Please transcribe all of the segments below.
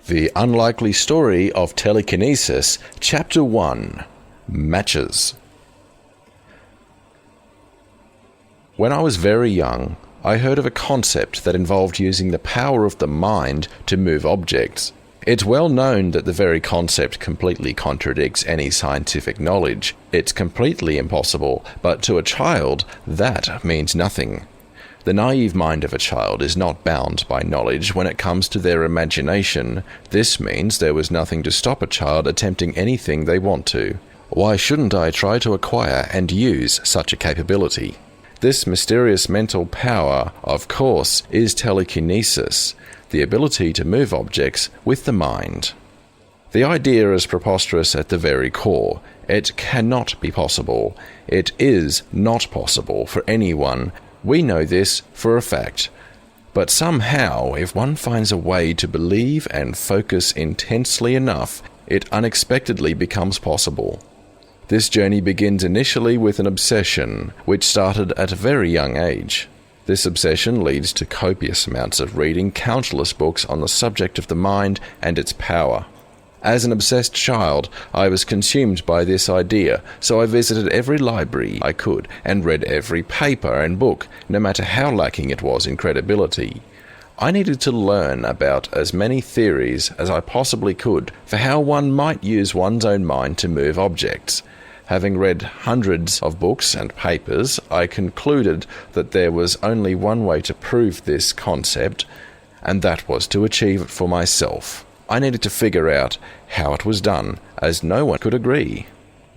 The Unlikely Story of Telekinesis, Chapter 1, Matches. When I was very young, I heard of a concept that involved using the power of the mind to move objects. It's well known that the very concept completely contradicts any scientific knowledge. It's completely impossible, but to a child, that means nothing. The naive mind of a child is not bound by knowledge when it comes to their imagination. This means there was nothing to stop a child attempting anything they want to. Why shouldn't I try to acquire and use such a capability? This mysterious mental power, of course, is telekinesis, the ability to move objects with the mind. The idea is preposterous at the very core. It cannot be possible. It is not possible for anyone. We know this for a fact. But somehow, if one finds a way to believe and focus intensely enough, it unexpectedly becomes possible. This journey begins initially with an obsession, which started at a very young age. This obsession leads to copious amounts of reading countless books on the subject of the mind and its power. As an obsessed child, I was consumed by this idea, so I visited every library I could and read every paper and book, no matter how lacking it was in credibility. I needed to learn about as many theories as I possibly could for how one might use one's own mind to move objects. Having read hundreds of books and papers, I concluded that there was only one way to prove this concept, and that was to achieve it for myself. I needed to figure out how it was done, as no one could agree.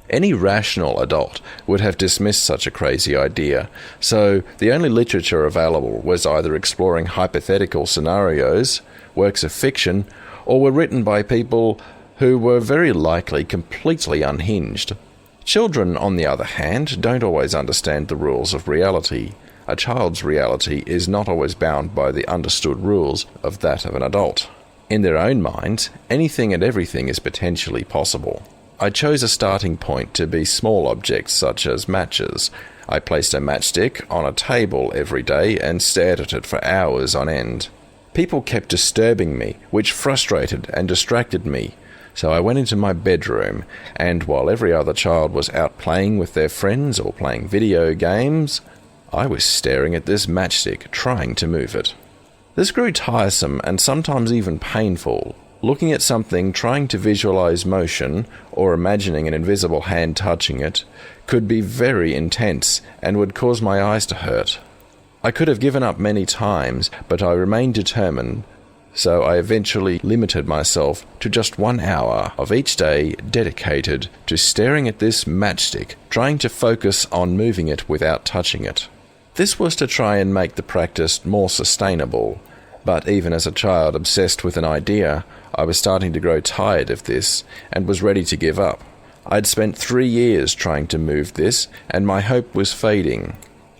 Any rational adult would have dismissed such a crazy idea, so the only literature available was either exploring hypothetical scenarios, works of fiction, or were written by people who were very likely completely unhinged. Children, on the other hand, don't always understand the rules of reality. A child's reality is not always bound by the understood rules of that of an adult. In their own minds, anything and everything is potentially possible. I chose a starting point to be small objects such as matches. I placed a matchstick on a table every day and stared at it for hours on end. People kept disturbing me, which frustrated and distracted me. So I went into my bedroom, and while every other child was out playing with their friends or playing video games, I was staring at this matchstick, trying to move it. This grew tiresome and sometimes even painful. Looking at something, trying to visualize motion, or imagining an invisible hand touching it, could be very intense and would cause my eyes to hurt. I could have given up many times, but I remained determined, so I eventually limited myself to just 1 hour of each day dedicated to staring at this matchstick, trying to focus on moving it without touching it. This was to try and make the practice more sustainable, but even as a child obsessed with an idea, I was starting to grow tired of this and was ready to give up. I'd spent 3 years trying to move this, and my hope was fading.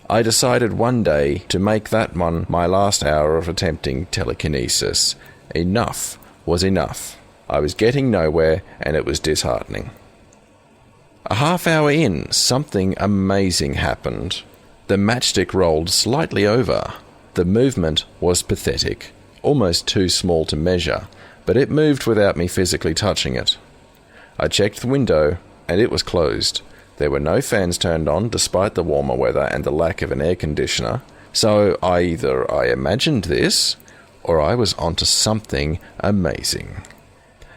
I decided one day to make that one my last hour of attempting telekinesis. Enough was enough. I was getting nowhere, and it was disheartening. A half hour in, something amazing happened. The matchstick rolled slightly over. The movement was pathetic, almost too small to measure, but it moved without me physically touching it. I checked the window, and it was closed. There were no fans turned on despite the warmer weather and the lack of an air conditioner, so either I imagined this, or I was onto something amazing.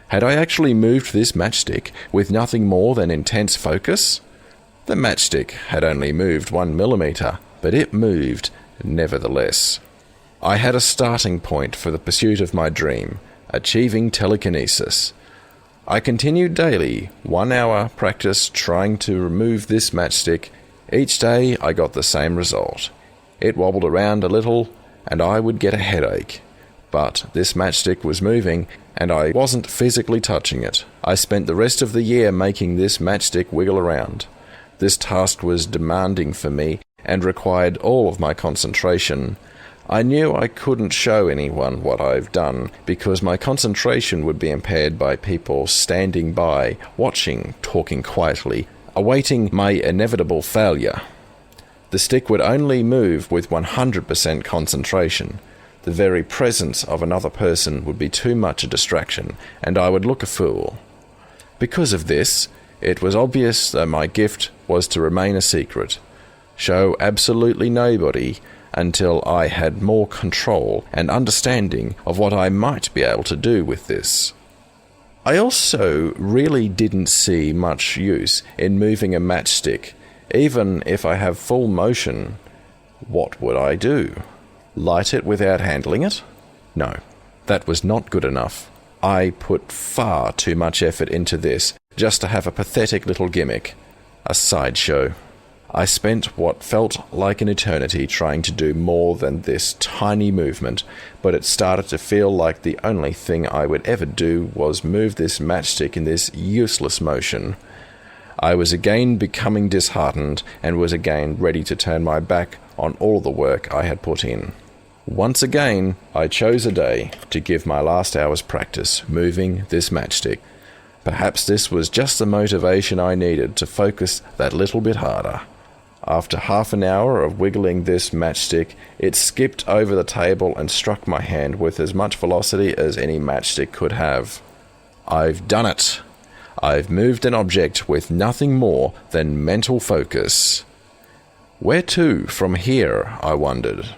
Had I actually moved this matchstick with nothing more than intense focus? The matchstick had only moved 1 millimeter, but it moved nevertheless. I had a starting point for the pursuit of my dream, achieving telekinesis. I continued daily, 1 hour practice trying to remove this matchstick. Each day I got the same result. It wobbled around a little, and I would get a headache. But this matchstick was moving, and I wasn't physically touching it. I spent the rest of the year making this matchstick wiggle around. This task was demanding for me and required all of my concentration. I knew I couldn't show anyone what I've done because my concentration would be impaired by people standing by, watching, talking quietly, awaiting my inevitable failure. The stick would only move with 100% concentration. The very presence of another person would be too much a distraction, and I would look a fool. Because of this, it was obvious that my gift was to remain a secret, show absolutely nobody until I had more control and understanding of what I might be able to do with this. I also really didn't see much use in moving a matchstick. Even if I have full motion, what would I do? Light it without handling it? No, that was not good enough. I put far too much effort into this just to have a pathetic little gimmick, a sideshow. I spent what felt like an eternity trying to do more than this tiny movement, but it started to feel like the only thing I would ever do was move this matchstick in this useless motion. I was again becoming disheartened and was again ready to turn my back on all the work I had put in. Once again, I chose a day to give my last hour's practice moving this matchstick. Perhaps this was just the motivation I needed to focus that little bit harder. After half an hour of wiggling this matchstick, it skipped over the table and struck my hand with as much velocity as any matchstick could have. I've done it. I've moved an object with nothing more than mental focus. Where to from here, I wondered.